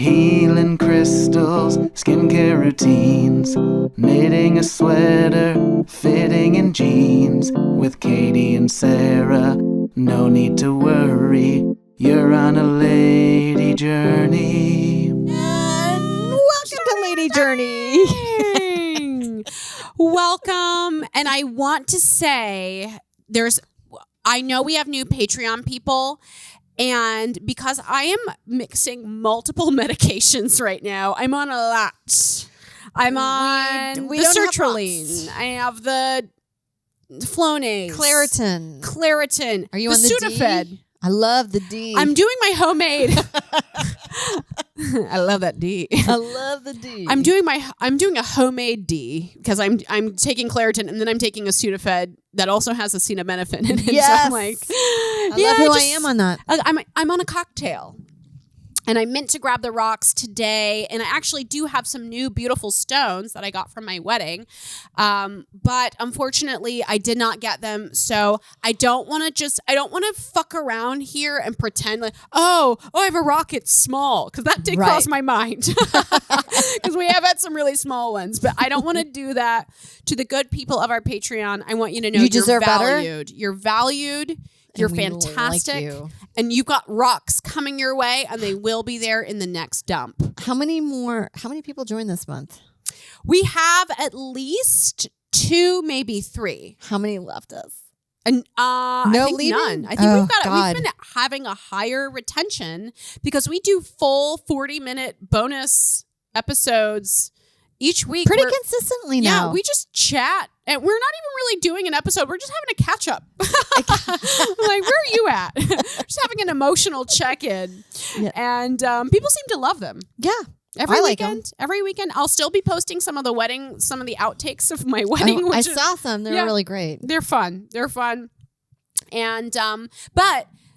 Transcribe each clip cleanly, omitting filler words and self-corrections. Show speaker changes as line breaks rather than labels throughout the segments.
healing crystals, skincare routines, knitting a sweater, fitting in jeans. With Katie and Sarah, no need to worry, you're on a lady journey.
And welcome to Lady Journey.
Welcome. And I want to say I know we have new Patreon people, and because I am mixing multiple medications right now, I'm on a lot. I'm on
we
the
don't have
sertraline. I have the Flonase. Claritin.
Are you
the
on the
Sudafed.
D? I love the D.
I'm doing my homemade. I love that D.
I love the D.
I'm doing a homemade D because I'm taking Claritin and then I'm taking a Sudafed that also has acetaminophen in it.
Yes.
So I'm like,
I love who I am on that.
I'm on a cocktail. And I meant to grab the rocks today. And I actually do have some new beautiful stones that I got from my wedding. But unfortunately, I did not get them. So I don't want to fuck around here and pretend like, I have a rock, it's small. Because that did cross my mind. Because we have had some really small ones. But I don't want to do that to the good people of our Patreon. I want you to know
you deserve
valued.
Better.
You're valued. You're fantastic.
Like you.
And you've got rocks coming your way, and they will be there in the next dump.
How many people joined this month?
We have at least 2, maybe 3.
How many left us?
And
no,
I think
leaving?
none. I think we've
God.
been having a higher retention because we do full 40-minute bonus episodes each week.
Pretty consistently now.
Yeah, we just chat. And we're not even really doing an episode. We're just having a catch up. Like, where are you at? Just having an emotional check-in. Yeah. And people seem to love them.
Yeah.
Every weekend, I'll still be posting some of the outtakes of my wedding.
I saw some. They're really great.
They're fun. And,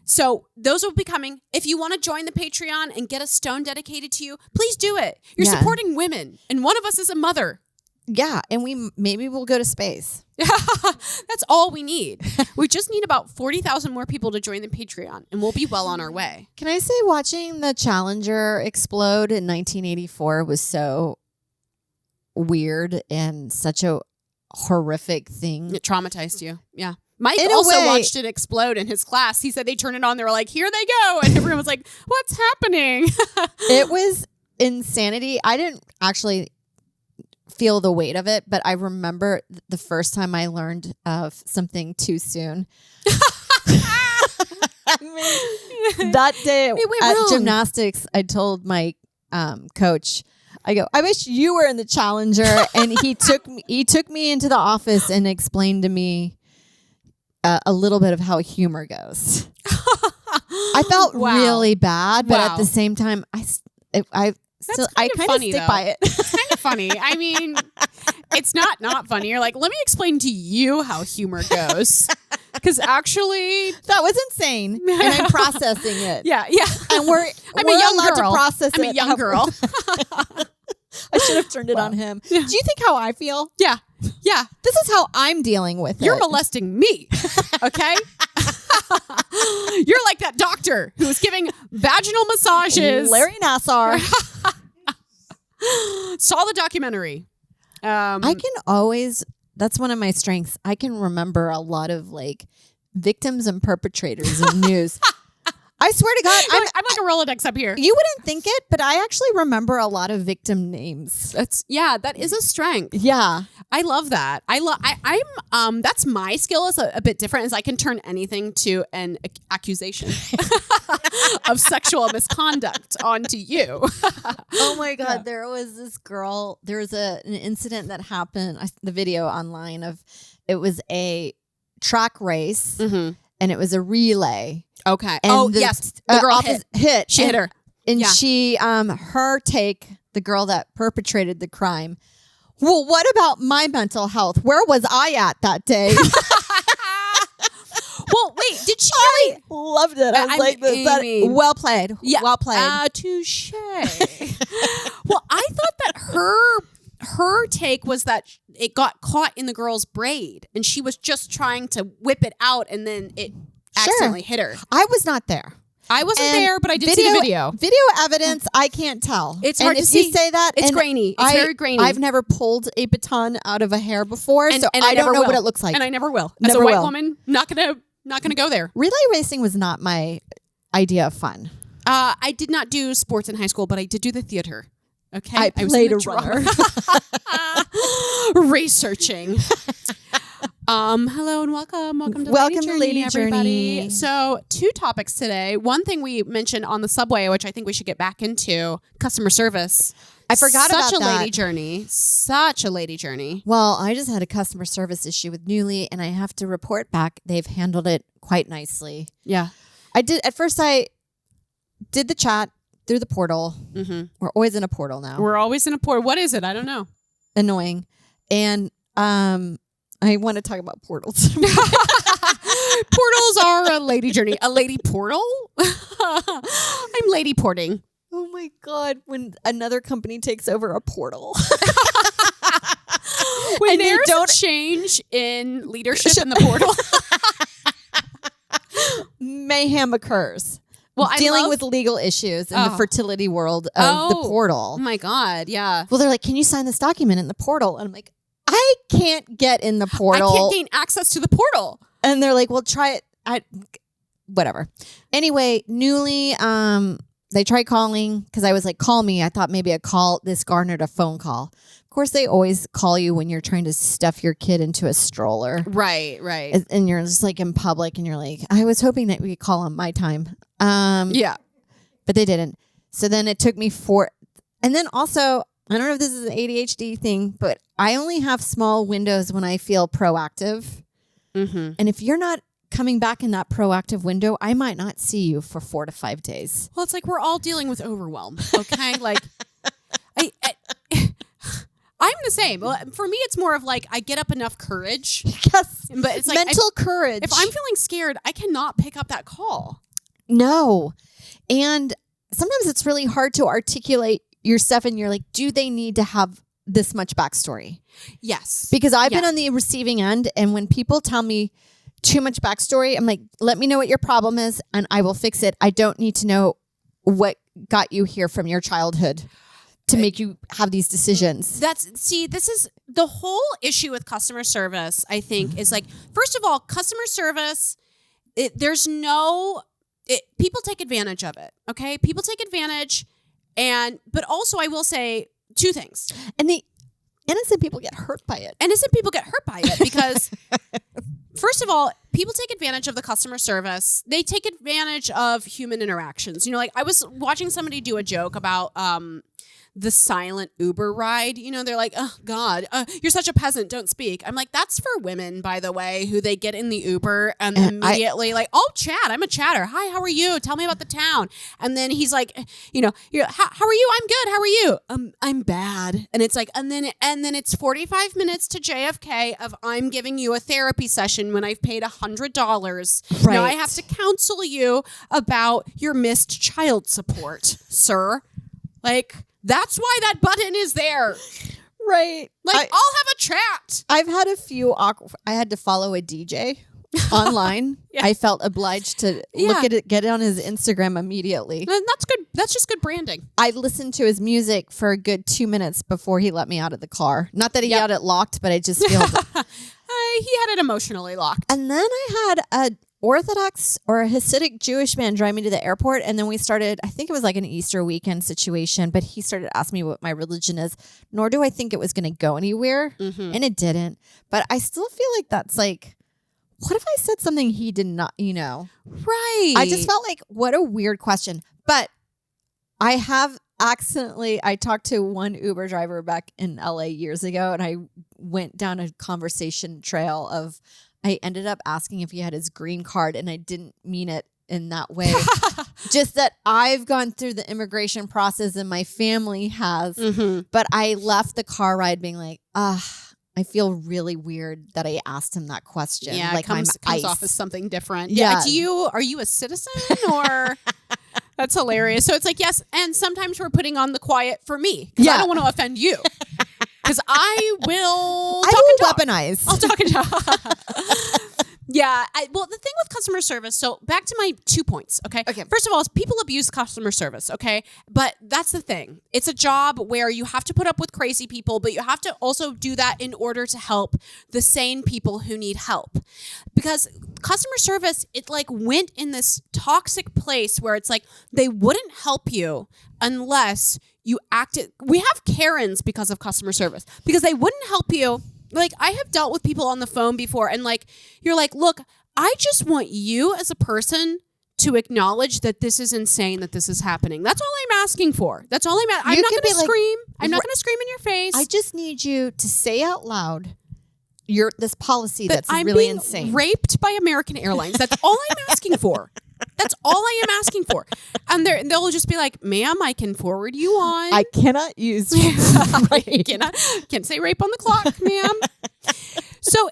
so those will be coming. If you want to join the Patreon and get a stone dedicated to you, please do it. You're supporting women. And one of us is a mother.
Yeah, and maybe we'll go to space.
That's all we need. We just need about 40,000 more people to join the Patreon, and we'll be well on our way.
Can I say watching the Challenger explode in 1984 was so weird and such a horrific thing?
It traumatized you. Yeah. Mike also watched it explode in his class. He said they turned it on. They were like, here they go. And everyone was like, what's happening?
It was insanity. I didn't actually feel the weight of it, but I remember the first time I learned of something too soon. That day at gymnastics, I told my coach, I go, I wish you were in the Challenger. And he took me into the office and explained to me a little bit of how humor goes. I felt really bad, but at the same time, I kind of stick by it.
It's kind of funny. I mean, it's not funny. You're like, let me explain to you how humor goes. Because actually,
that was insane, and I'm processing it.
Yeah.
And we're allowed to process it.
I'm a young girl.
I should have turned it on him.
Yeah.
Do you think how I feel?
Yeah.
This is how I'm dealing with it.
You're molesting me, okay? You're like that doctor who was giving vaginal massages.
Larry Nassar.
Saw the documentary.
I can always, that's one of my strengths. I can remember a lot of like victims and perpetrators in news. I swear to God,
I'm like a Rolodex up here.
You wouldn't think it, but I actually remember a lot of victim names.
That is a strength.
Yeah.
I love that. I'm that's my skill is a bit different, as I can turn anything to an accusation of sexual misconduct onto you.
Oh my God. Yeah. There was this girl, there was an incident that happened, the video online of, it was a track race and it was a relay.
Okay.
And
yes. The girl hit. She hit her.
And she, the girl that perpetrated the crime. Well, what about my mental health? Where was I at that day?
Well, wait, did she really?
I loved it. I was like, well played.
Yeah.
Well played.
Touche. Well, I thought that her take was that it got caught in the girl's braid and she was just trying to whip it out and then it accidentally hit her.
I was not there.
I wasn't there, but I did see the video.
Video evidence, I can't tell.
It's hard to see.
If you say that,
it's grainy. It's very grainy.
I've never pulled a baton out of a hair before, so I don't know what it looks like.
And I never will. As a white woman, not gonna go there.
Relay racing was not my idea of fun.
I did not do sports in high school, but I did do the theater. Okay,
I played a runner.
Researching. Hello and welcome to Lady Journey. So 2 topics today. One thing we mentioned on the subway, which I think we should get back into, customer service.
I forgot about that.
Such a lady journey.
Well, I just had a customer service issue with Newly, and I have to report back. They've handled it quite nicely.
Yeah.
At first I did the chat through the portal.
Mm-hmm.
We're always in a portal now.
We're always in a portal. What is it? I don't know.
Annoying. And I want to talk about portals.
Portals are a lady journey. A lady portal? I'm lady porting.
Oh my God. When another company takes over a portal.
When there's a change in leadership in the portal.
Mayhem occurs.
Well,
dealing with legal issues in the fertility world of the portal.
Oh my God. Yeah.
Well, they're like, can you sign this document in the portal? And I'm like, I can't get in the portal.
I can't gain access to the portal.
And they're like, well, try it. Whatever. Anyway, Newly, they tried calling because I was like, call me. I thought maybe this garnered a phone call. Of course, they always call you when you're trying to stuff your kid into a stroller.
Right.
And you're just like in public and you're like, I was hoping that we could call on my time.
Yeah.
But they didn't. So then it took me and then also, I don't know if this is an ADHD thing, but I only have small windows when I feel proactive.
Mm-hmm.
And if you're not coming back in that proactive window, I might not see you for 4 to 5 days.
Well, it's like we're all dealing with overwhelm. Okay. Like I'm the same. Well, for me, it's more of like I get up enough courage.
Yes.
But it's like
mental courage.
If I'm feeling scared, I cannot pick up that call.
No. And sometimes it's really hard to articulate your stuff and you're like, do they need to have this much backstory?
Yes.
Because I've been on the receiving end, and when people tell me too much backstory, I'm like, let me know what your problem is and I will fix it. I don't need to know what got you here from your childhood to make you have these decisions.
This is the whole issue with customer service, I think, is like, first of all, customer service, people take advantage of it. Okay. People take advantage. But also I will say 2 things.
And the innocent people get hurt by it.
Because first of all, people take advantage of the customer service. They take advantage of human interactions. You know, like I was watching somebody do a joke about the silent Uber ride. You know, they're like, oh God, you're such a peasant, don't speak. I'm like, that's for women, by the way, who they get in the Uber and immediately like, oh, chat, I'm a chatter. Hi, how are you? Tell me about the town. And then he's like, you know, how are you? I'm good. How are you? I'm bad. And it's like, and then it's 45 minutes to JFK of I'm giving you a therapy session when I've paid $100.
Right.
Now I have to counsel you about your missed child support, sir. Like, that's why that button is there.
Right.
Like, I'll have a chat.
I've had a few I had to follow a DJ online.
Yeah.
I felt obliged to look at it, get it on his Instagram immediately.
And that's good. That's just good branding.
I listened to his music for a good 2 minutes before he let me out of the car. Not that he had it locked, but I just feel...
He had it emotionally locked.
And then I had a Orthodox or a Hasidic Jewish man drive me to the airport, and then we started, I think it was like an Easter weekend situation, but he started asking me what my religion is, nor do I think it was going to go anywhere, and it didn't. But I still feel like that's like, what if I said something he did not, you know?
Right.
I just felt like, what a weird question. But I have I talked to one Uber driver back in LA years ago, and I went down a conversation trail of, I ended up asking if he had his green card, and I didn't mean it in that way. Just that I've gone through the immigration process and my family has, but I left the car ride being like, I feel really weird that I asked him that question.
Yeah,
like
it comes off as something different.
Yeah.
Are you a citizen or... That's hilarious. So it's like, yes, and sometimes we're putting on the quiet for me. Yeah. I don't want to offend you. Because I will
weaponize.
I'll talk and talk. Yeah. Well, the thing with customer service, so back to my 2 points, okay? First of all, people abuse customer service, okay? But that's the thing. It's a job where you have to put up with crazy people, but you have to also do that in order to help the sane people who need help. Because customer service, it like went in this toxic place where it's like they wouldn't help you unless you acted. We have Karens because of customer service, because they wouldn't help you. Like, I have dealt with people on the phone before, and like, you're like, look, I just want you as a person to acknowledge that this is insane, that this is happening. That's all I'm asking for. That's all I'm asking. I'm not going to scream. I'm not going to scream in your face.
I just need you to say out loud this policy that's
I'm
really
being
insane.
Raped by American Airlines. That's all I'm asking for. That's all I am asking for. And they'll just be like, ma'am, I can forward you on.
I cannot use
can't say rape on the clock, ma'am. So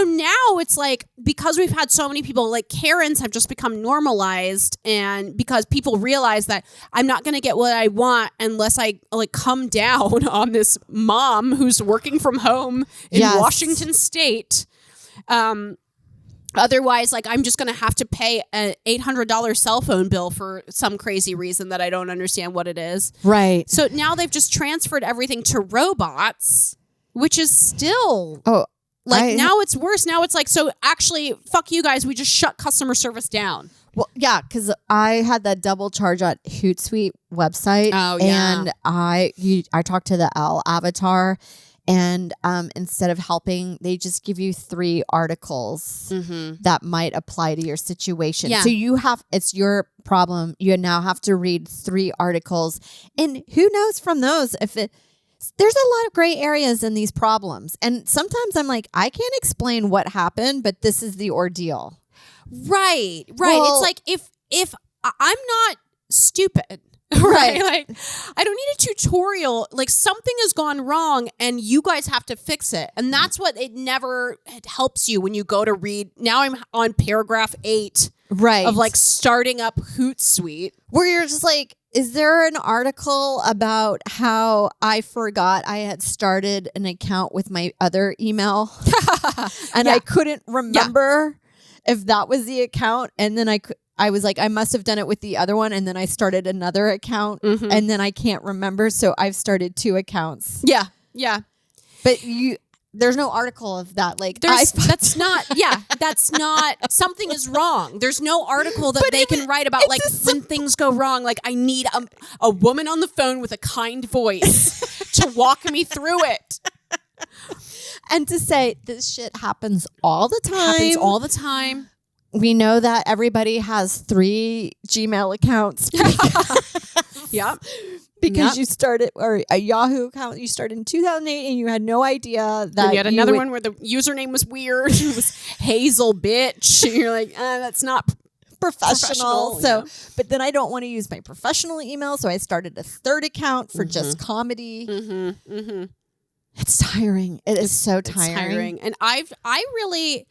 now it's like, because we've had so many people, like Karens have just become normalized, and because people realize that I'm not going to get what I want unless I like come down on this mom who's working from home in Washington State. Otherwise, like, I'm just going to have to pay an $800 cell phone bill for some crazy reason that I don't understand what it is.
Right.
So now they've just transferred everything to robots, which is still... now it's worse. Now it's like, so actually, fuck you guys. We just shut customer service down.
Well, yeah, because I had that double charge at Hootsuite website.
Oh, yeah.
And I talked to the L avatar, and instead of helping, they just give you 3 articles that might apply to your situation.
Yeah.
So it's your problem. You now have to read 3 articles. And who knows from those if there's a lot of gray areas in these problems. And sometimes I'm like, I can't explain what happened, but this is the ordeal.
Right. Well, it's like, if I'm not stupid, right? Like, I don't need a tutorial. Like, something has gone wrong and you guys have to fix it. And that's what it helps you when you go to read. Now I'm on paragraph 8 of like starting up Hootsuite,
where you're just like, is there an article about how I forgot I had started an account with my other email and I couldn't remember if that was the account, and then I was like, I must have done it with the other one, and then I started another account, and then I can't remember, so I've started 2 accounts.
Yeah.
But there's no article of that. Like,
that's not, something is wrong. There's no article that they can write about, like, when things go wrong. Like, I need a woman on the phone with a kind voice to walk me through it.
And to say, this shit happens all the time. We know that everybody has 3 Gmail accounts.
Yep.
Because you started, or a Yahoo account you started in 2008, and you had no idea that
and you had another one where the username was weird. It was Hazel bitch. And you're like, that's not professional.
So, but then I don't want to use my professional email, so I started a 3rd account for just comedy. It's tiring. It's so tiring.
It's tiring. And I really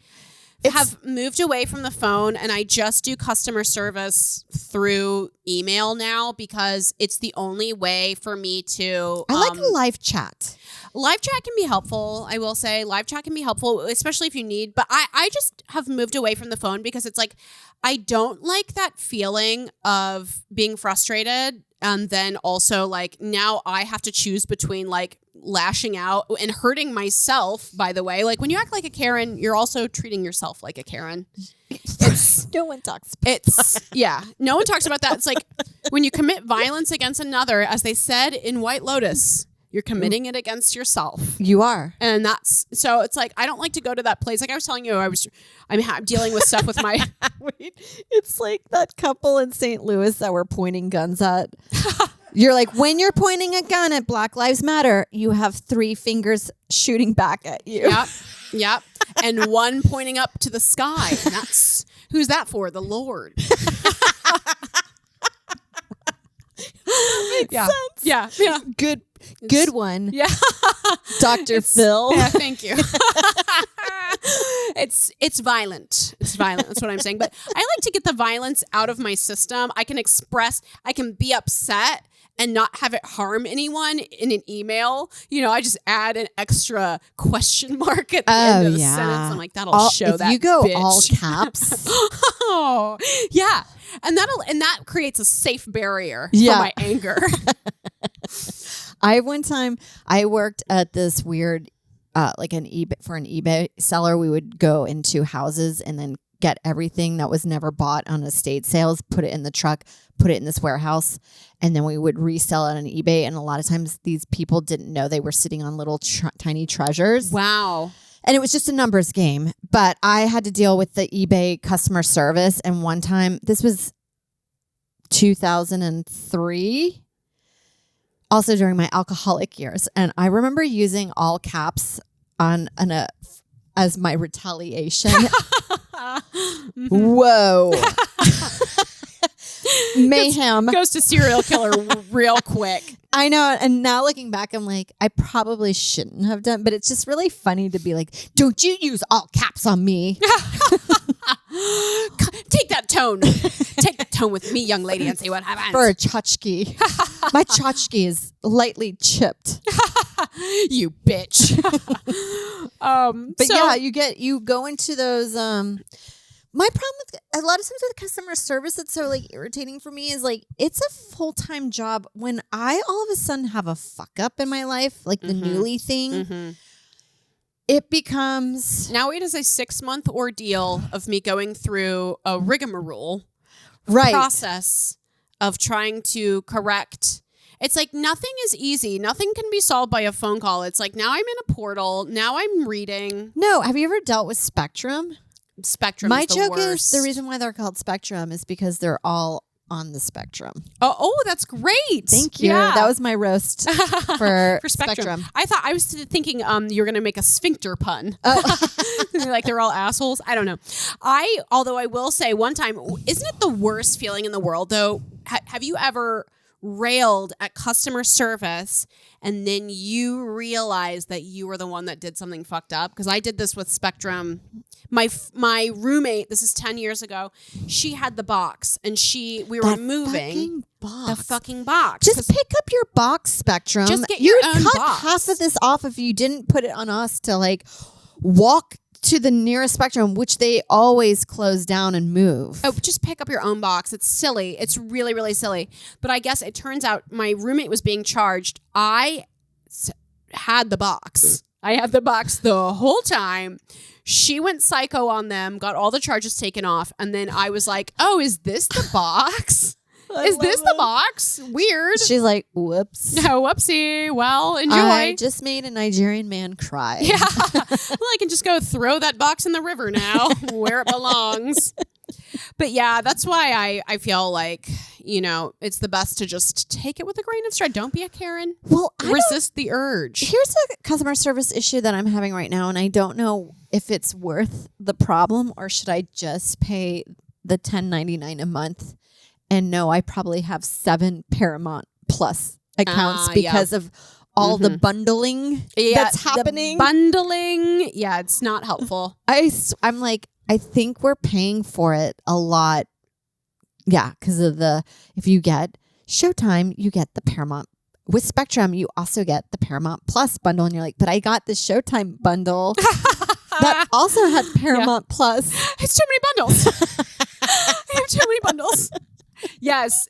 have moved away from the phone, and I just do customer service through email now, because it's the only way for me to...
I like live chat.
Live chat can be helpful, I will say. Live chat can be helpful, especially if you need. But I just have moved away from the phone because it's like, I don't like that feeling of being frustrated. And then also, like, now I have to choose between, like, lashing out and hurting myself, by the way. Like, when you act like a Karen, you're also treating yourself like a Karen.
No one talks
no one talks about that. It's like, when you commit violence against another, as they said in White Lotus, you're committing it against yourself.
You are.
And so it's like, I don't like to go to that place. Like I was telling you, I'm dealing with stuff with my...
It's like that couple in St. Louis that were pointing guns at. You're like, when you're pointing a gun at Black Lives Matter, you have 3 fingers shooting back at you.
Yep. And one pointing up to the sky. And who's that for? The Lord.
Makes sense.
Yeah.
Good one.
Yeah.
Dr. Phil.
Yeah, thank you. It's violent. It's violent. That's what I'm saying. But I like to get the violence out of my system. I can be upset, and not have it harm anyone in an email, I just add an extra question mark at the end of the sentence. I'm like, that'll show that
you go
bitch.
all caps.
Oh, yeah. And that creates a safe barrier for my anger.
One time I worked at this weird, like an eBay seller. We would go into houses and then get everything that was never bought on estate sales, put it in the truck, put it in this warehouse, and then we would resell it on eBay. And a lot of times these people didn't know they were sitting on little tiny treasures.
Wow.
And it was just a numbers game. But I had to deal with the eBay customer service. And one time, this was 2003, also during my alcoholic years. And I remember using all caps as my retaliation. Whoa. Mayhem.
Goes to serial killer real quick.
I know. And now looking back, I'm like, I probably shouldn't have done, but it's just really funny to be like, don't you use all caps on me.
Take that tone. Take that tone with me, young lady, and see what happens.
For a tchotchke. My tchotchke is lightly chipped.
You bitch.
You go into those, my problem with a lot of times with customer service that's so like irritating for me is like it's a full-time job. When I all of a sudden have a fuck up in my life, like the newly thing, it becomes
now it is a 6-month ordeal of me going through a rigmarole process of trying to correct. It's like nothing is easy. Nothing can be solved by a phone call. It's like now I'm in a portal. Now I'm reading.
No, have you ever dealt with Spectrum?
Spectrum.
My
is the
joke
worst.
is the reason why they're called Spectrum is because they're all on the spectrum.
Oh, that's great.
Thank you.
Yeah.
That was my roast for Spectrum.
I was thinking you were going to make a sphincter pun.
Oh.
Like they're all assholes. I don't know. Although I will say one time, isn't it the worst feeling in the world though? Have you ever railed at customer service and then you realize that you were the one that did something fucked up? Because I did this with Spectrum. My roommate, this is 10 years ago, she had the box and we were moving the fucking box.
Just pick up your box, Spectrum.
Just get your own
cut
box.
half of this off if you didn't put it on us to like walk to the nearest Spectrum, which they always close down and move.
Oh, just pick up your own box. It's silly. It's really, really silly. But I guess it turns out my roommate was being charged. I had the box. I had the box the whole time. She went psycho on them, got all the charges taken off. And then I was like, oh, is this the box? Is this the box? Weird.
She's like, whoops.
No, whoopsie. Well, enjoy.
I just made a Nigerian man cry.
Yeah. Well, I can just go throw that box in the river now where it belongs. But yeah, that's why I feel like, it's the best to just take it with a grain of salt. Don't be a Karen.
Well,
resist the urge.
Here's a customer service issue that I'm having right now, and I don't know if it's worth the problem or should I just pay the $10.99 a month and know I probably have 7 Paramount Plus accounts because of all the bundling that's happening.
Bundling. Yeah, it's not helpful.
I'm like, I think we're paying for it a lot. Yeah, because of if you get Showtime, you get the Paramount. With Spectrum, you also get the Paramount Plus bundle. And you're like, but I got the Showtime bundle that also had Paramount Plus.
It's too many bundles. I have too many bundles. Yes.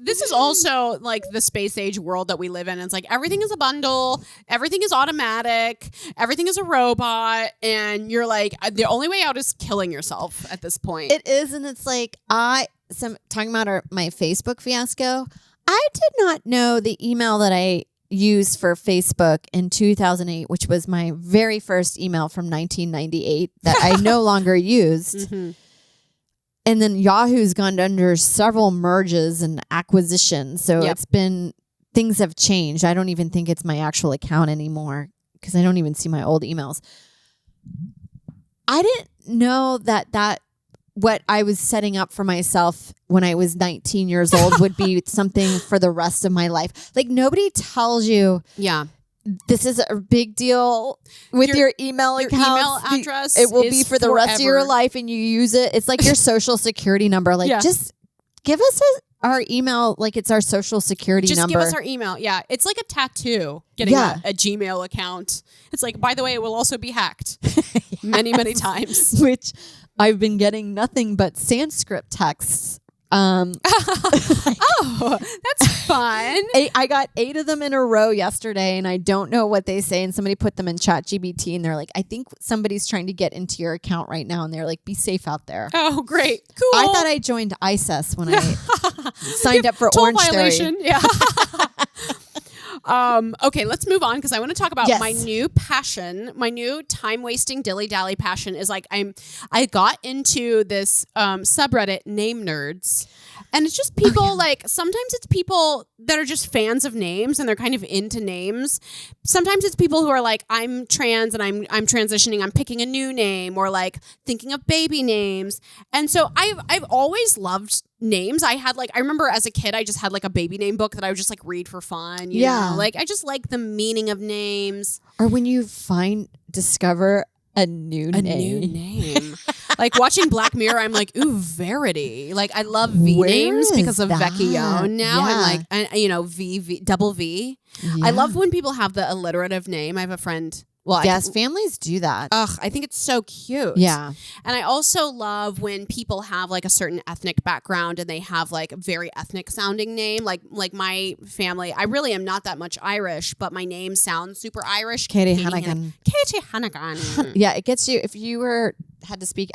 This is also like the space age world that we live in. It's like everything is a bundle, everything is automatic, everything is a robot, and you're like, the only way out is killing yourself at this point.
It is, and it's like talking about my Facebook fiasco. I did not know the email that I used for Facebook in 2008, which was my very first email from 1998 that I no longer used. Mm-hmm. And then Yahoo's gone under several merges and acquisitions. So things have changed. I don't even think it's my actual account anymore because I don't even see my old emails. I didn't know that what I was setting up for myself when I was 19 years old would be something for the rest of my life. Like nobody tells you.
Yeah.
This is a big deal with your email account.
Your email address.
It will be for the rest of your life, and you use it. It's like your social security number. Like, just give us our email like it's our social security
Just
number.
give us our email. Yeah. It's like a tattoo, getting a Gmail account. It's like, by the way, it will also be hacked many times.
Which I've been getting nothing but Sanskrit texts.
Oh, that's fun.
I got 8 of them in a row yesterday, and I don't know what they say. And somebody put them in ChatGPT, and they're like, I think somebody's trying to get into your account right now. And they're like, be safe out there.
Oh, great. Cool.
I thought I joined ISIS when I signed up for Orange
violation.
Theory.
Yeah. Okay, let's move on because I want to talk about my new passion. My new time-wasting dilly-dally passion is like I got into this subreddit Name Nerds. And it's just people like, sometimes it's people that are just fans of names and they're kind of into names. Sometimes it's people who are like, I'm trans and I'm transitioning, I'm picking a new name, or like thinking of baby names. And so I've always loved names. I remember as a kid, I just had like a baby name book that I would just like read for fun. You know? Like I just like the meaning of names.
Or when you discover a new name.
Like watching Black Mirror, I'm like, ooh, Verity. Like I love V names because of Vecchione now. I'm like, V, double V. Yeah. I love when people have the alliterative name. I have a friend. Well,
yes, families do that.
I think it's so cute.
Yeah.
And I also love when people have like a certain ethnic background and they have like a very ethnic sounding name. Like my family, I really am not that much Irish, but my name sounds super Irish.
Katie Hannigan.
Katie Hannigan.
Yeah, it gets you, if you had to speak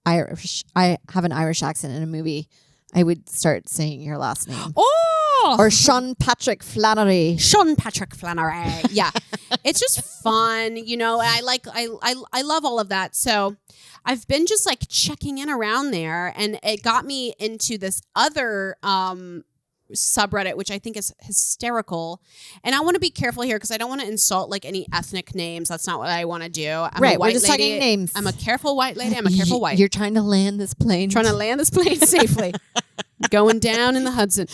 Irish, I have an Irish accent in a movie, I would start saying your last name.
Oh!
Or Sean Patrick Flannery.
Sean Patrick Flannery. Yeah. It's just fun, I love all of that. So I've been just like checking in around there, and it got me into this other subreddit, which I think is hysterical. And I want to be careful here because I don't want to insult like any ethnic names. That's not what I want to do. I'm a white
we're just
lady.
talking names.
I'm a careful white lady. I'm a careful white.
You're trying to land this plane.
Safely. Going down in the Hudson.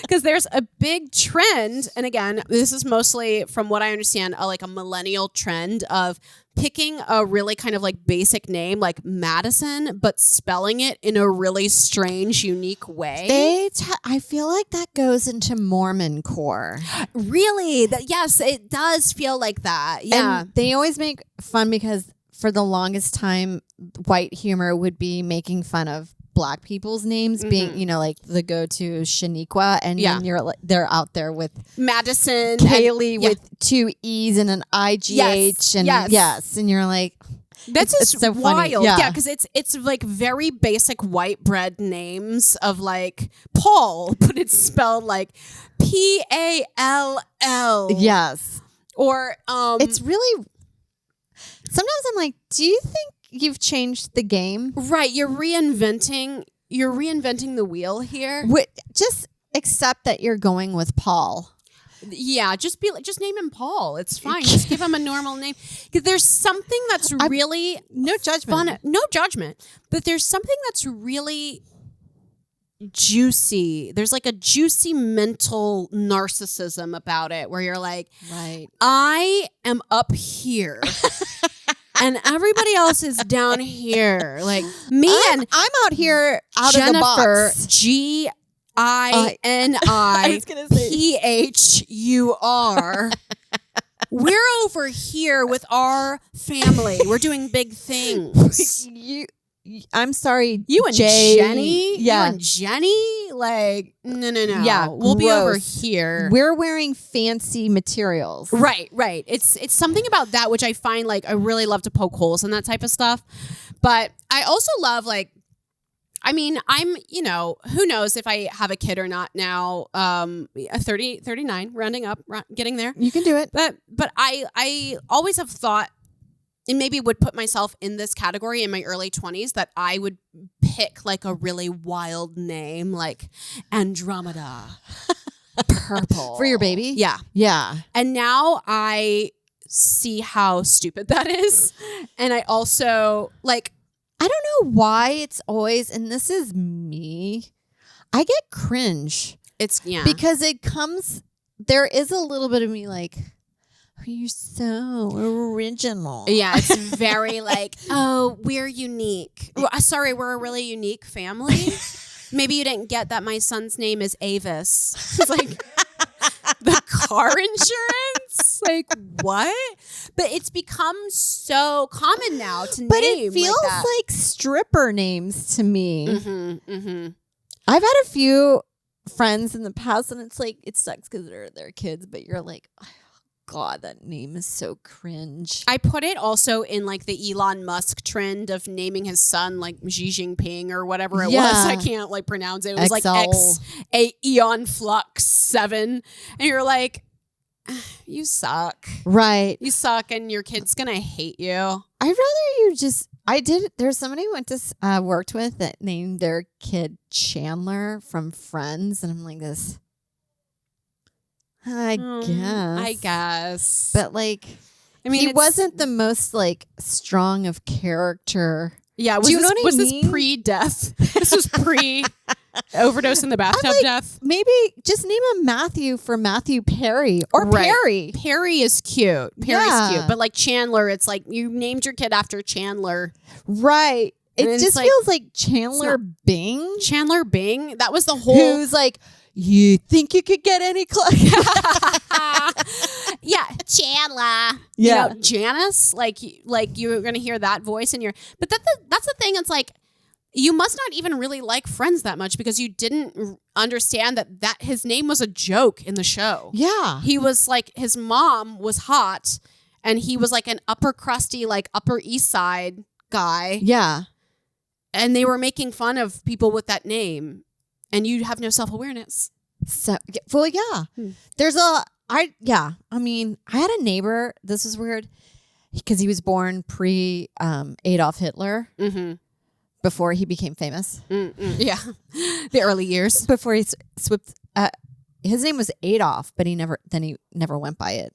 Because there's a big trend. And again, this is mostly, from what I understand, like a millennial trend of picking a really kind of like basic name like Madison, but spelling it in a really strange, unique way.
I feel like that goes into Mormon core.
Really? Yes, it does feel like that. Yeah.
And they always make fun because for the longest time, white humor would be making fun of Black people's names being, like the go-to Shaniqua, and then they're out there with
Madison,
Kaylee with 2 E's and an IGH, and you're like,
it's so
funny.
Wild. Yeah, because it's like very basic white bread names of like Paul, but it's spelled like PALL.
Yes.
Or
it's really. Sometimes I'm like, do you think you've changed the game?
Right, you're reinventing the wheel here.
Just accept that you're going with Paul.
Yeah, just name him Paul. It's fine. Just give him a normal name. Because there's something that's really
no judgment.
Fun, no judgment. But there's something that's really juicy. There's like a juicy mental narcissism about it where you're like,
right, I
am up here. And everybody else is down here. Like me and
I'm out here out
Jennifer,
of the box.
GINIPHUR. We're over here with our family. We're doing big things.
I'm sorry,
you and
Jay,
Jenny. Yeah, you and Jenny. Like no.
Yeah,
we'll be over here.
We're wearing fancy materials.
Right. It's something about that which I find like I really love to poke holes in that type of stuff. But I also love like, I mean, I'm, who knows if I have a kid or not now. 39, rounding up, getting there.
You can do it.
But I always have thought, and maybe would put myself in this category in my early 20s, that I would pick like a really wild name like Andromeda. Purple.
For your baby?
Yeah.
Yeah.
And now I see how stupid that is. And I also like,
I don't know why it's always, and this is me, I get cringe. Because there is a little bit of me like, you're so original.
Yeah, it's very like, oh, we're unique. Sorry, we're a really unique family. Maybe you didn't get that my son's name is Avis. It's like the car insurance? Like, what? But it's become so common now to
but
name
it feels
like, that.
like stripper names to me.
Mm-hmm, mm-hmm.
I've had a few friends in the past, and it's like, it sucks because they're kids, but you're like, oh, God, that name is so cringe.
I put it also in like the Elon Musk trend of naming his son like Xi Jinping or whatever it was. I can't like pronounce it. It was like Eon Flux 7. And you're like, you suck.
Right.
You suck and your kid's going to hate you.
I'd rather you just, there's somebody I went to worked with that named their kid Chandler from Friends. And I'm like this. I guess. But like, I mean, he wasn't the most like strong of character.
Yeah, was this pre-death? This was pre-overdose in the bathtub death?
Maybe just name him Matthew for Matthew Perry or Perry.
Perry is cute. Perry's cute. But like Chandler, it's like you named your kid after Chandler.
Right. It just feels like Chandler Bing.
Chandler Bing? That was the whole...
Who's like... You think you could get any close?
Yeah, Chandler.
Yeah,
you know, Janice. Like you're gonna hear that voice in your. But that's the thing. It's like you must not even really like Friends that much because you didn't understand that his name was a joke in the show.
Yeah,
he was like his mom was hot, and he was like an upper crusty, like Upper East Side guy.
Yeah,
and they were making fun of people with that name. And you have no self-awareness.
So, well, yeah. There's I mean, I had a neighbor. This was weird because he was born pre Adolf Hitler before he became famous.
Yeah. The early years.
Before he swept. His name was Adolf, but he never went by it.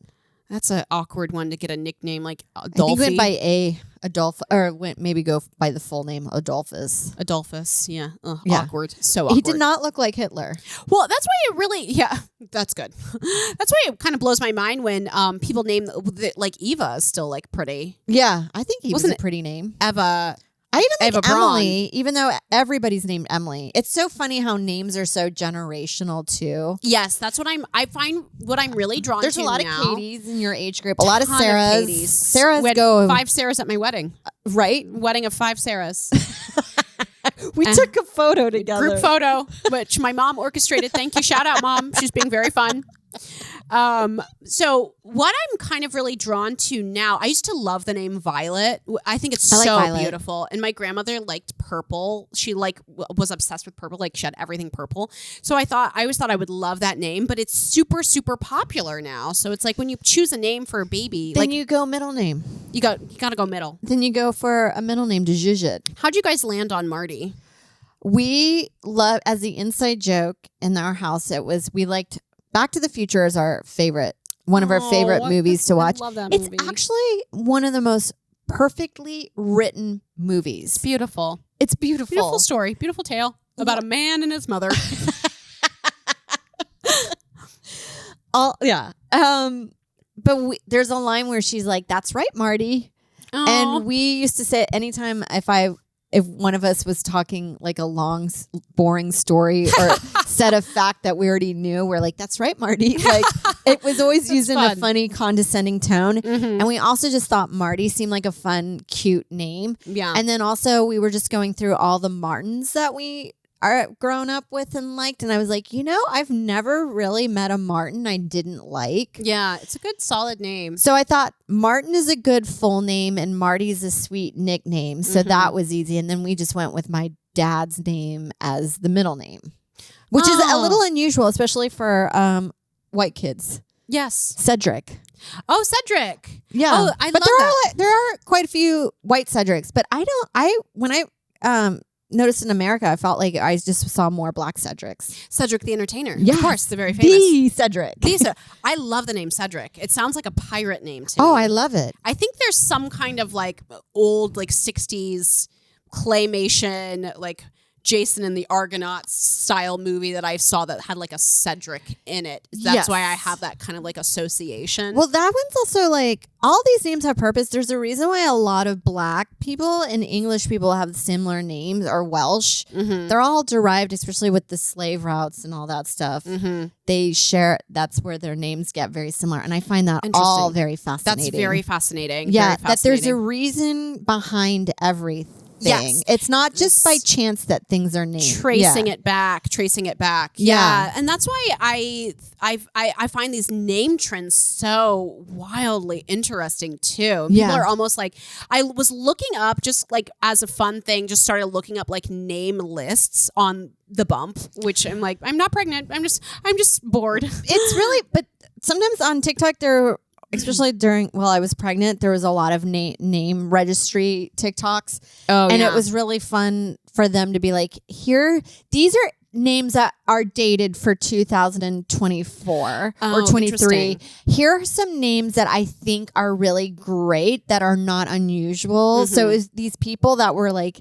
That's an awkward one to get a nickname like Adolphe.
I think he went by Adolf, or go by the full name Adolphus.
Adolphus, yeah. Awkward. So awkward.
He did not look like Hitler.
Well, that's why it really, that's good. That's why it kind of blows my mind when people name, like Eva is still like pretty.
Yeah, I think Eva's a pretty name.
Eva.
I even like Emily,
Braun.
even though everybody's named Emily. It's so funny how names are so generational too.
Yes, that's what I find what I'm really drawn
There's
to
a lot
now.
of Katies in your age group. A lot of Sarahs. Sarahs
we had
go
5 Sarahs at my wedding.
Right?
Wedding of 5 Sarahs.
We took a photo together.
Group photo, which my mom orchestrated. Thank you. Shout out, Mom. She's being very fun. So what I'm kind of really drawn to now, I used to love the name Violet. I think it's so beautiful. And my grandmother liked purple. She was obsessed with purple. Like she had everything purple. So I always thought I would love that name, but it's super, super popular now. So it's like when you choose a name for a baby,
then you go middle name.
You gotta go middle.
Then you go for a middle name to zhuzh it.
How'd you guys land on Marty?
We love, as the inside joke in our house, we liked Back to the Future is one of our favorite movies to watch.
I love that movie.
It's actually one of the most perfectly written movies.
It's beautiful.
It's beautiful.
Beautiful story. Beautiful tale about a man and his mother.
But there's a line where she's like, "That's right, Marty." Aww. And we used to say anytime if one of us was talking like a long, boring story or set of fact that we already knew, we're like, "That's right, Marty." Like it was always used in a funny, condescending tone. And we also just thought Marty seemed like a fun, cute name.
Yeah.
And then also we were just going through all the Martins that we are grown up with and liked, and I was like, I've never really met a Martin I didn't like.
Yeah, it's a good solid name.
So I thought Martin is a good full name and Marty's a sweet nickname, so that was easy. And then we just went with my dad's name as the middle name, which is a little unusual, especially for white kids.
Yes.
Cedric.
Oh, Cedric.
Yeah.
Oh, I love that.
There are quite a few white Cedrics, but when I noticed in America, I felt like I just saw more black Cedrics.
Cedric the Entertainer.
Yeah.
Of course, the very famous.
The Cedric.
I love the name Cedric. It sounds like a pirate name to me.
Oh, I love it.
I think there's some kind of like old like 60s claymation like Jason and the Argonauts style movie that I saw that had like a Cedric in it. That's why I have that kind of like association.
Well, that one's also like, all these names have purpose. There's a reason why a lot of Black people and English people have similar names, or Welsh. They're all derived, especially with the slave routes and all that stuff. They share, that's where their names get very similar. And I find that all very fascinating.
That's very fascinating.
Yeah,
very fascinating.
that there's a reason behind everything.
Yes.
It's not just by chance that things are named.
Tracing it back. Yeah. And that's why I find these name trends so wildly interesting too. People are almost like, I was looking up just like as a fun thing, just started looking up like name lists on the Bump, which I'm like, I'm not pregnant. I'm just bored.
It's really, but sometimes on TikTok especially while I was pregnant, there was a lot of name registry TikToks. And it was really fun for them to be like, these are names that are dated for 2024 or 23. Here are some names that I think are really great that are not unusual. So it was these people that were like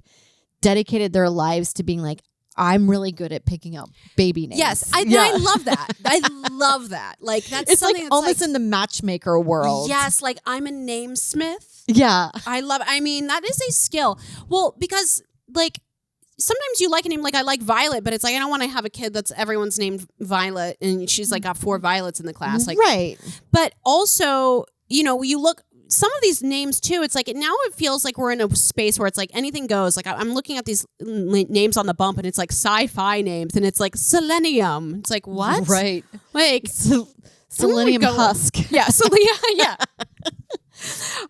dedicated their lives to being like, I'm really good at picking out baby names.
Yes, I love that. I love that. Like that's
it's
something
like
that's
almost in the matchmaker world.
Yes, like I'm a namesmith.
Yeah,
I mean, that is a skill. Well, because like sometimes you like a name, like I like Violet, but it's like I don't want to have a kid that's everyone's named Violet, and she's like got 4 Violets in the class. Like
right.
But also, you know, you look. Some of these names too, it's like now it feels like we're in a space where it's like anything goes. Like I'm looking at these names on the Bump and it's like sci-fi names and it's like Selenium. It's like what?
Right.
Like
Selenium Husk.
Yeah. Yeah.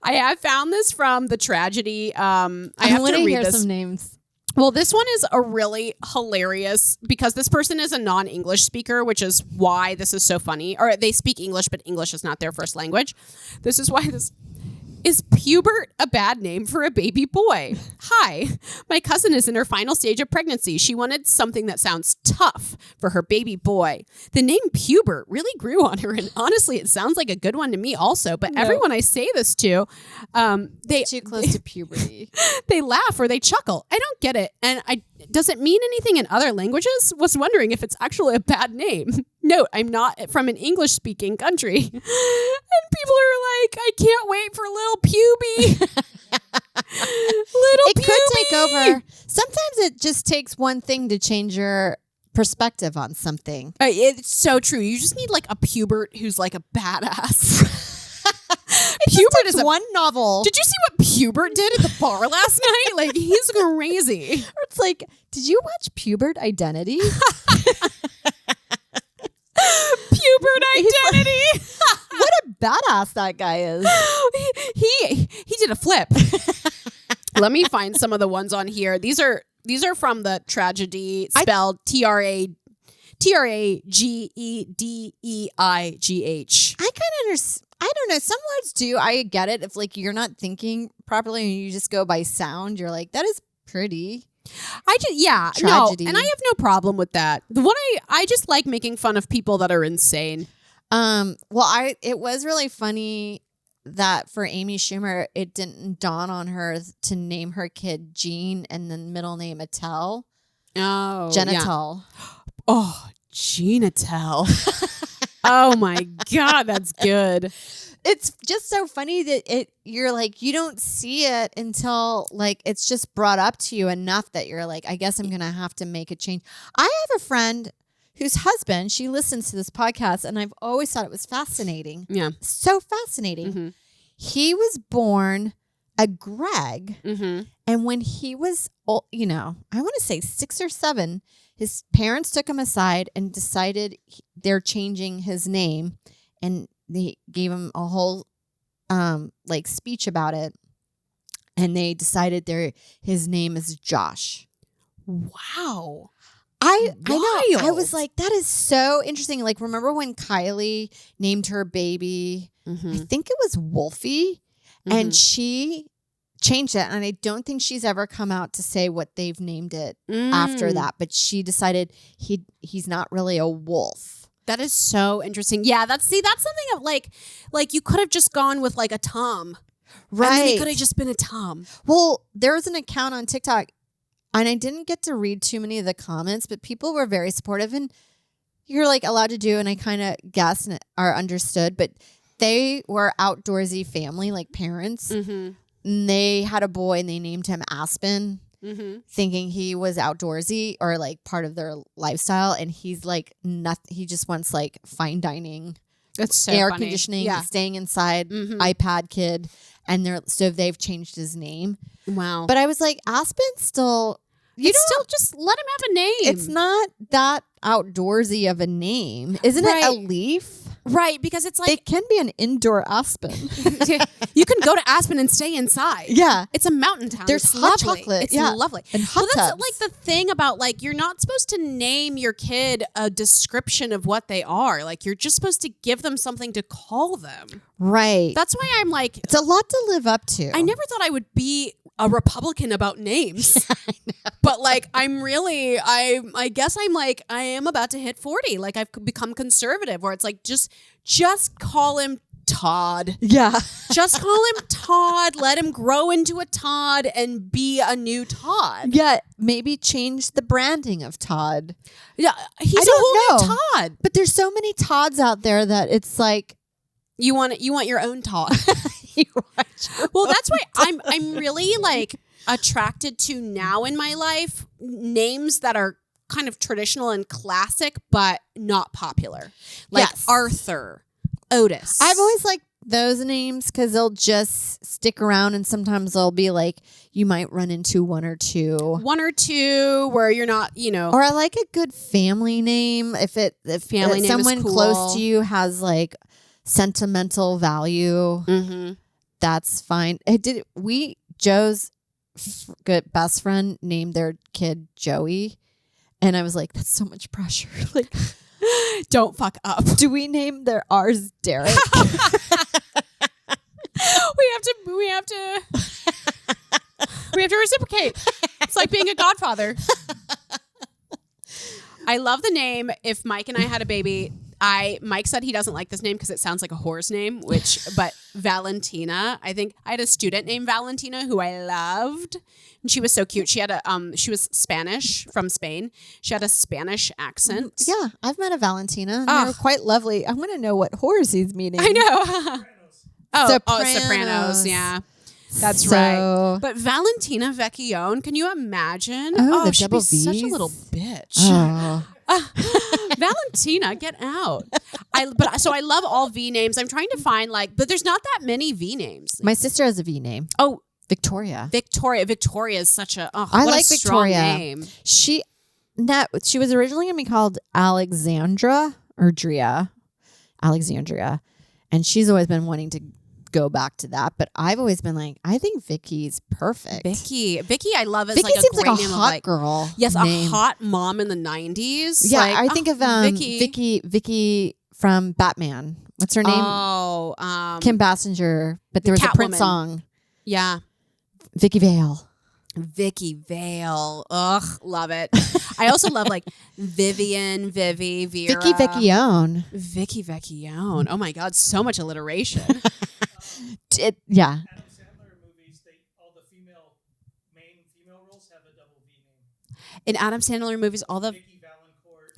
I have found this from the tragedy. I have to read
hear
this.
some names.
Well, this one is a really hilarious because this person is a non-English speaker, which is why this is so funny. Or they speak English, but English is not their first language. This is why this... Is Pubert a bad name for a baby boy? Hi, my cousin is in her final stage of pregnancy. She wanted something that sounds tough for her baby boy. The name Pubert really grew on her, and honestly, it sounds like a good one to me also. But everyone I say this to, they
too close to puberty.
They laugh or they chuckle. I don't get it, and does it mean anything in other languages? Was wondering if it's actually a bad name. Note, I'm not from an English-speaking country. And people are like, I can't wait for little puby.
It could take over. Sometimes it just takes one thing to change your perspective on something.
It's so true. You just need like a pubert who's like a badass.
Pubert is one novel.
Did you see what Pubert did at the bar last night? Like, he's crazy.
Or it's like, did you watch Pubert Identity?
Pubert Identity.
What a badass that guy is.
He did a flip. Let me find some of the ones on here. These are from the tragedy, spelled Tragedeigh.
I don't know. Some words do. I get it. If like you're not thinking properly and you just go by sound, you're like, that is pretty.
Tragedy. No, and I have no problem with that. I just like making fun of people that are insane.
It was really funny that for Amy Schumer, it didn't dawn on her to name her kid Jean and then middle name Attell.
Oh,
Genital.
Yeah. Oh, Genital. Oh my God, that's good.
It's just so funny that you're like, you don't see it until like it's just brought up to you enough that you're like, I guess I'm going to have to make a change. I have a friend whose husband, she listens to this podcast, and I've always thought it was fascinating. Yeah. So fascinating. Mm-hmm. He was born a Greg, and when he was, I want to say 6 or 7, his parents took him aside and decided they're changing his name, and they gave him a whole speech about it, and they decided his name is Josh.
Wow.
I know. I was like, that is so interesting. Like, remember when Kylie named her baby? I think it was Wolfie, and she changed it. And I don't think she's ever come out to say what they've named it after that. But she decided he's not really a wolf.
That is so interesting. Yeah, that's something of like you could have just gone with like a Tom.
Right.
And then he could have just been a Tom.
Well, there was an account on TikTok. I didn't get to read too many of the comments, but people were very supportive, and you're like allowed to do, and I kind of guessed and are understood, but they were outdoorsy family, like parents.
Mm-hmm.
And they had a boy and they named him Aspen, thinking he was outdoorsy or like part of their lifestyle. And he's like, he just wants like fine dining,
that's so
air
funny.
conditioning, staying inside, iPad kid. And they've changed his name.
Wow.
But I was like, Aspen still,
still just let him have a name.
It's not that outdoorsy of a name. Isn't it a leaf?
Right, because it's like...
It can be an indoor aspen.
You can go to Aspen and stay inside.
Yeah.
It's a mountain town.
There's
it's
hot
lovely.
chocolate.
It's
yeah.
lovely.
And hot tubs.
That's like the thing about like, you're not supposed to name your kid a description of what they are. Like, you're just supposed to give them something to call them.
Right.
That's why I'm like...
It's a lot to live up to.
I never thought I would be a Republican about names. I know. But like, I guess I'm like, I am about to hit 40. Like, I've become conservative where it's like, just call him Todd.
Yeah.
Just call him Todd. Let him grow into a Todd and be a new Todd.
Yeah. Maybe change the branding of Todd.
Yeah. He's a whole new Todd.
But there's so many Todds out there that it's like,
you want your own Todd. Well, that's why I'm really like attracted to now in my life names that are kind of traditional and classic, but not popular. Like Arthur, Otis.
I've always liked those names because they'll just stick around, and sometimes they'll be like, you might run into one or two where you're not, Or I like a good family name. If
family name
someone
is cool.
close to you has like sentimental value, that's fine. Joe's good best friend named their kid Joey, and I was like, that's so much pressure. Like,
don't fuck up.
Do we name ours Derek?
we have to reciprocate. It's like being a godfather. I love the name. If Mike and I had a baby, Mike said he doesn't like this name because it sounds like a whore's name, but Valentina. I think I had a student named Valentina who I loved, and she was so cute. She had she was Spanish from Spain. She had a Spanish accent.
Yeah, I've met a Valentina. And they're quite lovely. I want to know what whores he's meeting.
I know. Sopranos. Yeah. That's right. But Valentina Vecchione, can you imagine?
The
she'd
double
be such a
Vs?
little bitch.
Oh.
Valentina, get out. So I love all V names. I'm trying to find but there's not that many V names.
My sister has a V name.
Oh,
Victoria.
Victoria is such a
I like
strong
Victoria.
name.
She was originally going to be called Alexandra or Alexandria, and she's always been wanting to go back to that, but I've always been like, I think Vicky's perfect.
Vicky, I love it.
Vicky seems
a great
like a
name
hot
of
girl.
Yes,
name.
a hot mom in the 90s.
Yeah, I think of Vicky from Batman. What's her name?
Oh,
Kim Basinger. But there was a Prince song.
Yeah,
Vicky Vale.
Vicky Vale. Ugh, love it. I also love Vivian, Vera.
Vicky Vecchione.
Vicky Vecchione. Oh my God, so much alliteration.
Yeah.
Adam Sandler movies, all the main female roles have a double V name.
In Adam Sandler movies, all the
Vicky Valancourt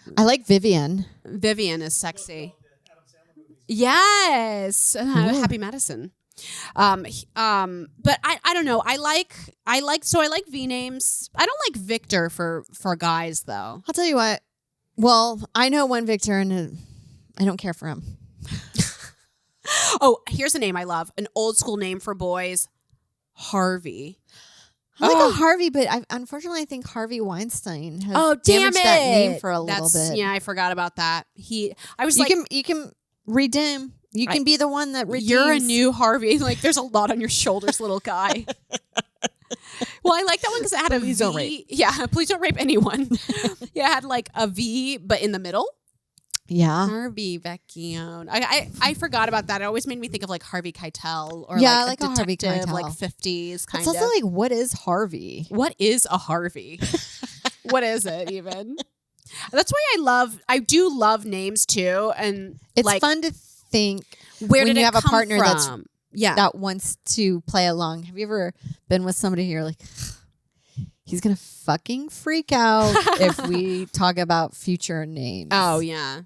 and
I like Vivian.
Vivian is sexy.
the Adam Sandler movies.
Yes, Happy Madison. But I don't know. I like V names. I don't like Victor for guys though.
I'll tell you what. Well, I know one Victor, and I don't care for him.
Oh, here's a name I love. An old school name for boys. Harvey.
I like a Harvey, but unfortunately I think Harvey Weinstein has damaged that name for a little bit.
Yeah, I forgot about that. You
can redeem. You can be the one that redeems.
You're a new Harvey. There's a lot on your shoulders, little guy. Well, I like that one because it had a V.
Don't rape.
Yeah, please don't rape anyone. Yeah, it had a V, but in the middle.
Yeah.
Harvey Vecchione. I forgot about that. It always made me think of Harvey Keitel or
like
a
a Harvey
detective,
Keitel.
50s kind
It's
of.
also what is Harvey?
What is a Harvey? What is it even? That's why I do love names too. And
it's fun to think
where
when
did
you
it
have a
come
partner
from?
that wants to play along. Have you ever been with somebody who you're like, He's going to fucking freak out if we talk about future names.
Oh, yeah.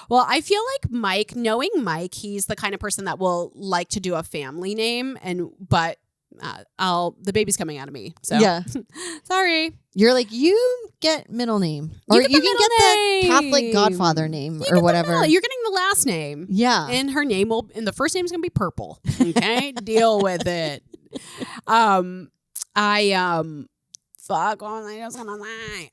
Well, I feel like Mike, knowing Mike, he's the kind of person that will like to do a family name, but the baby's coming out of me. So
yeah.
Sorry.
You're like, you get middle name. Or you can get the Catholic godfather name or whatever.
You're getting the last name.
Yeah.
And the first name's going to be Purple. Okay? Deal with it. Fuck, what was I just gonna say?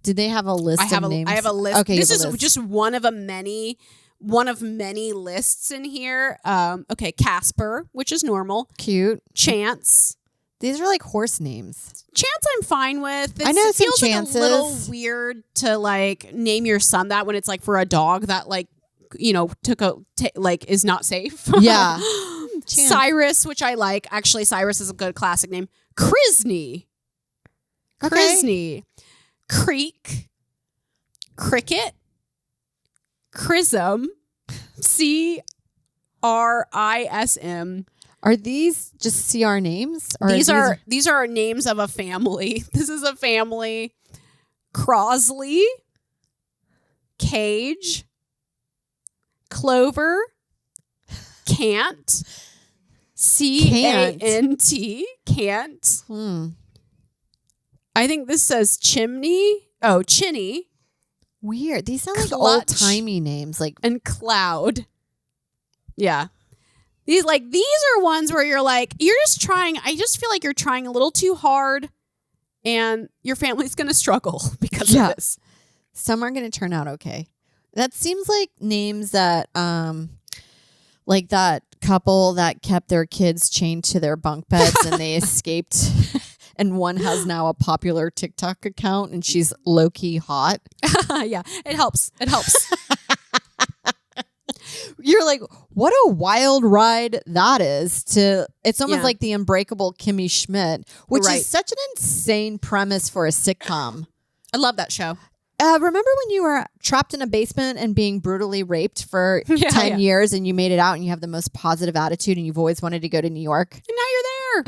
Did they have a list of names?
I have a list.
Okay,
this is just one of many lists in here. Okay, Casper, which is normal.
Cute.
Chance.
These are like horse names.
Chance I'm fine with.
I know
it
some
feels
Chances.
Like a little weird to like name your son that when it's like for a dog that like, you know, is not safe.
Yeah.
Cyrus, which I like. Actually, Cyrus is a good classic name. Krisney.
Okay.
Creek. Cricket. Chrism. CRISM.
Are these just CR names? Or
these are names of a family. This is a family. Crosley. Cage. Clover. Cant. CANT. Cant. I think this says chimney. Oh, Chinny.
Weird. These sound like
Clutch.
old-timey names.
And Cloud. Yeah. These are ones where you're like, you're just trying. I just feel like you're trying a little too hard and your family's going to struggle because of this.
Some are going to turn out okay. That seems like names that, like that couple that kept their kids chained to their bunk beds and they escaped. And one has now a popular TikTok account and she's low-key hot.
Yeah, it helps. It helps.
You're like, what a wild ride that is. It's almost like the Unbreakable Kimmy Schmidt, which is such an insane premise for a sitcom.
I love that show.
Remember when you were trapped in a basement and being brutally raped for 10 years and you made it out and you have the most positive attitude and you've always wanted to go to New York?
And now you're there.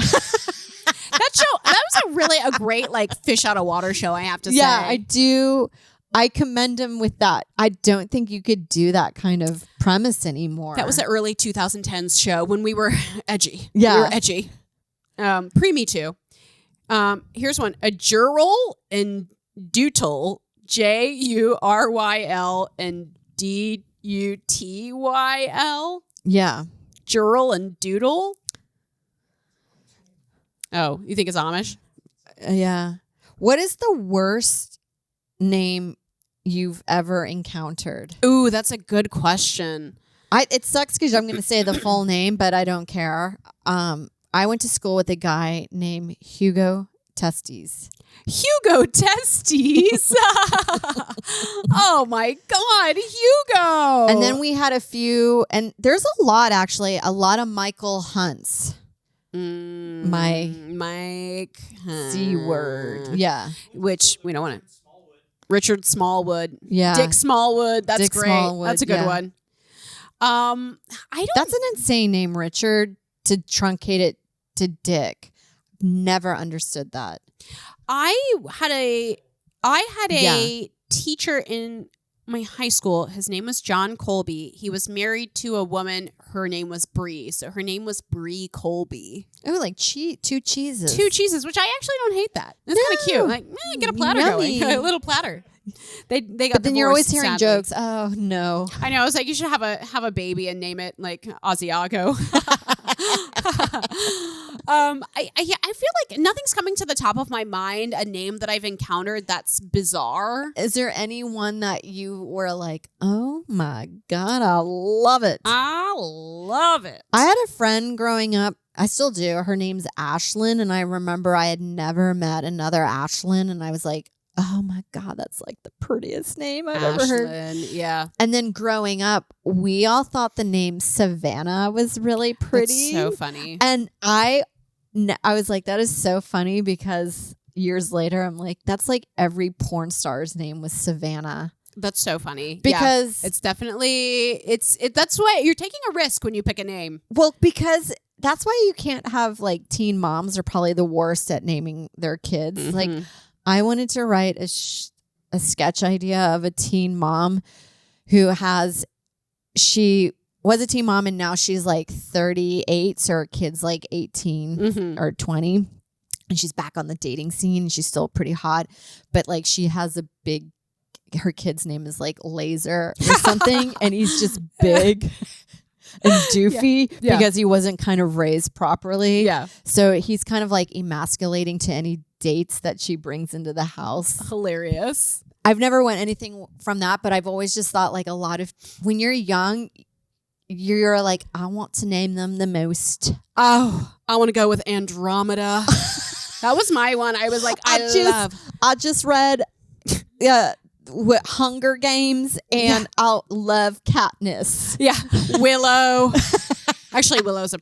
That was a great like fish out of water show, I have to say.
Yeah, I do. I commend him with that. I don't think you could do that kind of premise anymore.
That was the early 2010s show when we were edgy.
Yeah.
We were edgy. Pre-Me Too. Here's one. A Jurl and Dutyl. JURYL and DUTYL.
Yeah.
Jurl and Doodle. Oh, you think it's Amish?
Yeah. What is the worst name you've ever encountered?
Ooh, that's a good question.
It sucks because I'm going to say the full name, but I don't care. I went to school with a guy named Hugo Testes.
Hugo Testes. Oh my God, Hugo.
And then we had a few, and there's a lot actually, a lot of Michael Hunts. Mike C word. Yeah.
Which we don't want to. Richard Smallwood.
Yeah.
Dick Smallwood. That's
Dick
great.
Smallwood,
That's a good one. I don't.
That's an insane name, Richard, to truncate it to Dick. Never understood that.
I had a teacher in my high school. His name was John Colby. He was married to a woman. Her name was Bree. So her name was Bree Colby.
Oh, like two cheeses.
Two cheeses, which I actually don't hate that. That's kind of cute. Like, get a platter
Yummy.
going. A little platter. They got.
But then you're always hearing
sadly.
jokes. Oh no!
I know. I was like, you should have a baby and name it like Asiago. I feel like nothing's coming to the top of my mind. A name that I've encountered that's bizarre.
Is there anyone that you were like, oh my God, I love it?
I love it.
I had a friend growing up. I still do. Her name's Ashlyn, and I remember I had never met another Ashlyn, and I was like, oh my God, that's like the prettiest name I've ever heard.
Yeah.
And then growing up, we all thought the name Savannah was really pretty.
That's so funny.
And I was like, that is so funny because years later, I'm like, that's like every porn star's name was Savannah.
That's so funny.
Because
it's definitely, that's why you're taking a risk when you pick a name.
Well, because that's why you can't have like teen moms are probably the worst at naming their kids.
Mm-hmm.
Like I wanted to write a sketch idea of a teen mom who she was a teen mom and now she's like 38, so her kid's like 18 or 20. And she's back on the dating scene. She's still pretty hot, but like she has her kid's name is like Laser or something. And he's just big and doofy because he wasn't kind of raised properly. Yeah. So he's kind of like emasculating to any dates that she brings into the house.
Hilarious.
I've never went anything from that, but I've always just thought like a lot of when you're young, you're like, I want to name them the most.
Oh, I want to go with Andromeda. That was my one. I was like,
I just read Hunger Games and I'll love Katniss.
Yeah. Willow. Actually, Willow's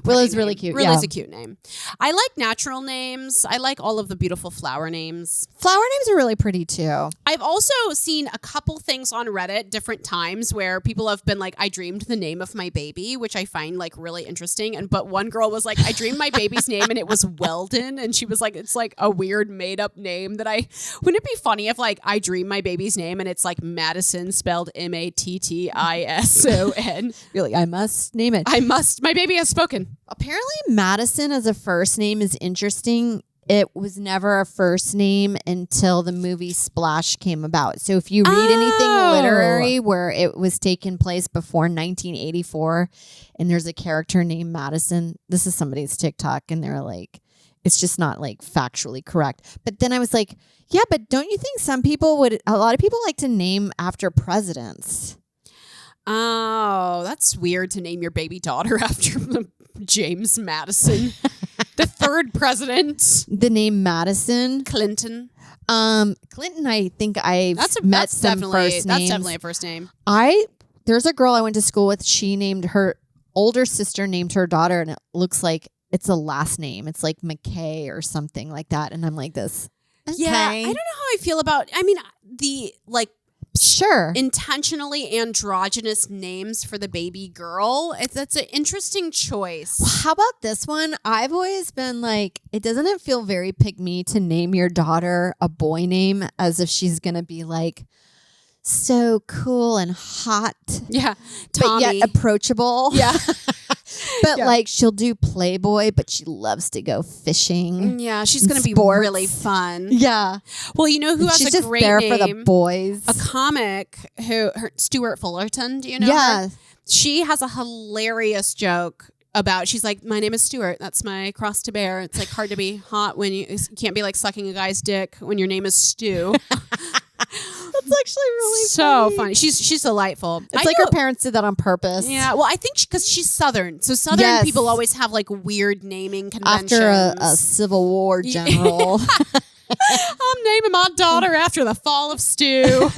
Willow's
name.
Really cute.
Willow's a cute name. I like natural names. I like all of the beautiful flower names.
Flower names are really pretty too.
I've also seen a couple things on Reddit different times where people have been like, I dreamed the name of my baby, which I find like really interesting. But one girl was like, I dreamed my baby's name and it was Weldon. And she was like, it's like a weird made up name wouldn't it be funny if like I dream my baby's name and it's like Madison spelled Mattison.
You're like, I must name it.
My baby has spoken.
Apparently Madison as a first name is interesting. It was never a first name until the movie Splash came about. So if you read anything literary where it was taking place before 1984 and there's a character named Madison, this is somebody's TikTok and they're like, it's just not like factually correct. But then I was like, yeah, but don't you think a lot of people like to name after presidents?
Oh, that's weird to name your baby daughter after James Madison, the third president.
The name Madison.
Clinton.
Clinton, I think I've met some first names.
That's definitely a first name.
There's a girl I went to school with. She named her older sister named her daughter, and it looks like it's a last name. It's like McKay or something like that. And I'm like this. Okay.
Yeah, I don't know how I feel about. I mean, the like.
Sure.
Intentionally androgynous names for the baby girl. That's an interesting choice.
Well, how about this one? I've always been like, doesn't it feel very pick me to name your daughter a boy name as if she's going to be like so cool and hot.
Yeah. Tommy.
But yet approachable.
Yeah.
But like she'll do Playboy, but she loves to go fishing.
Yeah, she's going to be really fun.
Yeah.
Well, you know who has
she's
a
just
great
there
name?
for the boys.
A comic Stuart Fullerton. Do you know her? She has a hilarious joke about, she's like, my name is Stuart. That's my cross to bear. It's like hard to be hot when you can't be like sucking a guy's dick when your name is Stu.
That's actually really
so funny. She's delightful.
It's like her parents did that on purpose.
Yeah. Well, I think because she's Southern. So Southern people always have like weird naming conventions.
After a Civil War general.
I'm naming my daughter after the fall of Stu.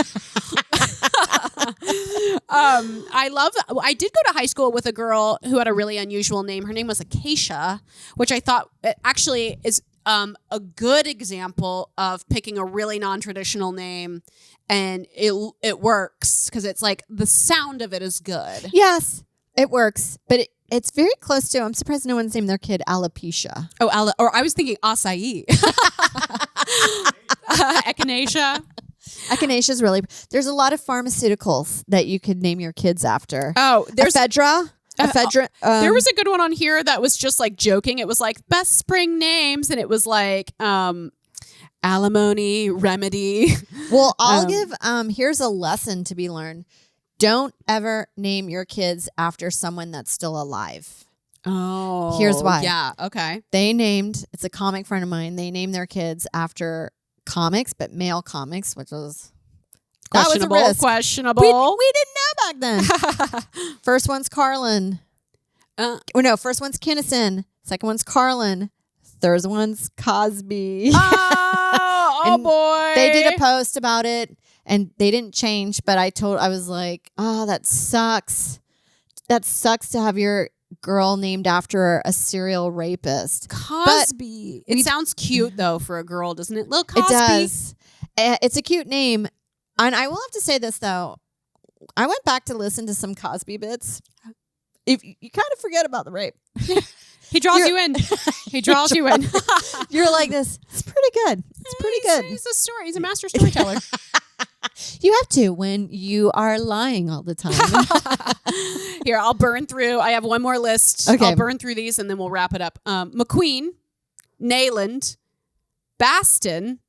I did go to high school with a girl who had a really unusual name. Her name was Acacia, which I thought actually is a good example of picking a really non-traditional name, and it works because it's like the sound of it is good.
Yes, it works, but it's very close to. I'm surprised no one's named their kid alopecia.
Oh, or I was thinking acai. Echinacea.
Echinacea is really. There's a lot of pharmaceuticals that you could name your kids after.
Oh, there's
ephedra.
There was a good one on here that was just like joking. It was like best spring names, and it was like alimony, remedy.
Well, I'll give. Here's a lesson to be learned. Don't ever name your kids after someone that's still alive.
Oh,
here's why.
Yeah. Okay.
It's a comic friend of mine. They named their kids after comics, but male comics, which was
questionable.
That was a risk.
Questionable.
We didn't know back then. First one's Carlin. First one's Kinnison. Second one's Carlin. Third one's Cosby.
Oh boy.
They did a post about it and they didn't change, but I was like, oh, that sucks. That sucks to have your girl named after a serial rapist.
Cosby. It sounds cute though for a girl, doesn't it? Little Cosby.
It does. It's a cute name. And I will have to say this though. I went back to listen to some Cosby bits. if you kind of forget about the rape.
He draws you in. He draws you in.
You're like this. It's pretty good. It's pretty good.
He's a story. He's a master storyteller.
You have to when you are lying all the time.
Here, I'll burn through. I have one more list.
Okay.
I'll burn through these and then we'll wrap it up. McQueen, Nayland, Baston,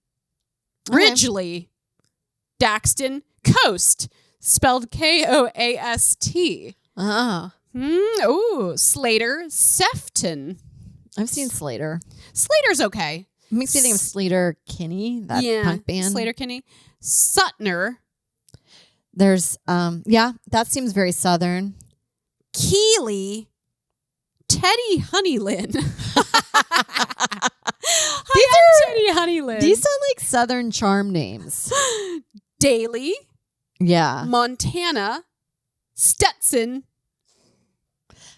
Ridgely, Daxton, Coast, spelled Koast.
Oh.
Ooh, Slater, Sefton.
I've seen Slater.
Slater's okay.
It makes me think of Slater Kinney, that punk band.
Slater Kinney. Sutner.
There's, that seems very Southern.
Keeley. Teddy Honeylin. Teddy Honeylin.
These sound like Southern charm names.
Daly.
Yeah.
Montana. Stetson.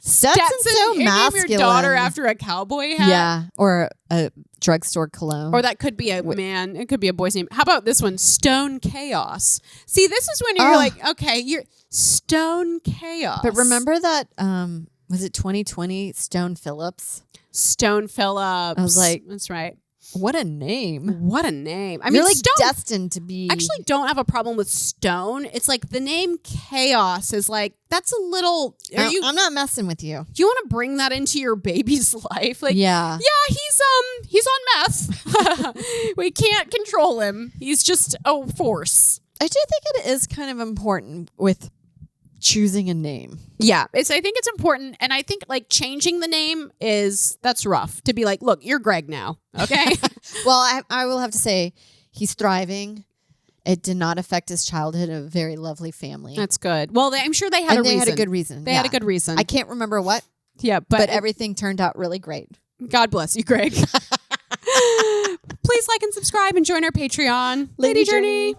Stetson's so
You
masculine.
name your daughter after a cowboy hat.
Yeah, or a drugstore cologne.
Or that could be a man. It could be a boy's name. How about this one? Stone Chaos. See, this is when you're like, okay, you're Stone Chaos.
But remember that, was it 2020, Stone Phillips?
Stone Phillips.
I was like,
that's right.
What a name.
What a name. I
You're
mean,
like
Stone,
destined to be.
I actually don't have a problem with Stone. It's like the name Chaos is like, that's a little,
I'm not messing with you.
do you want to bring that into your baby's life? Like,
Yeah,
he's on meth. We can't control him. He's just a force.
I do think it is kind of important with choosing a name.
Yeah, I think it's important, and I think like changing the name that's rough to be like, look, you're Greg now, okay?
Well, I will have to say he's thriving. It did not affect his childhood. A very lovely family.
That's good. Well, I'm sure they had a reason.
They had a good reason.
They had a good reason.
I can't remember what.
Yeah,
but everything turned out really great.
God bless you, Greg. Please like and subscribe and join our Patreon.
Lady Journey.